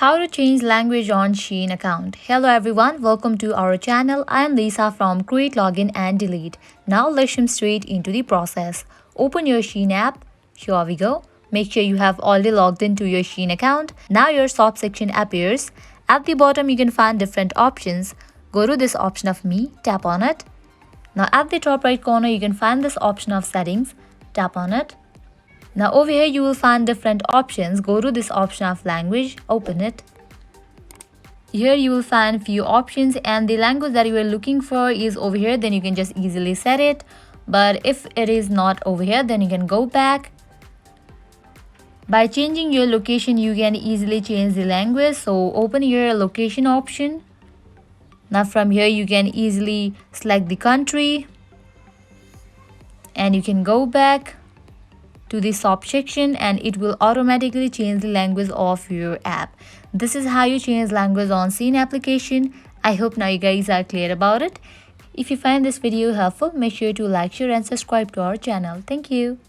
How to change language on Shein account. Hello everyone, welcome to our channel. I am Lisa from Create Login and Delete. Now let's jump straight into the process. Open your Shein app. Here we go. Make sure you have already logged into your Shein account. Now your shop section appears. At the bottom you can find different options. Go to this option of Me, tap on it. Now at the top right corner you can find this option of settings. Tap on it. Now over here you will find different options. Go to this option of language, open it. Here you will find few options and the language that you are looking for is over here, then you can just easily set it. But if it is not over here, then you can go back. By changing your location you can easily change the language, so open your location option. Now from here you can easily select the country and you can go back to the shop section and it will automatically change the language of your app. This is how you change language on Shein application. I hope now you guys are clear about it. If you find this video helpful, make sure to like, share and subscribe to our channel. Thank you.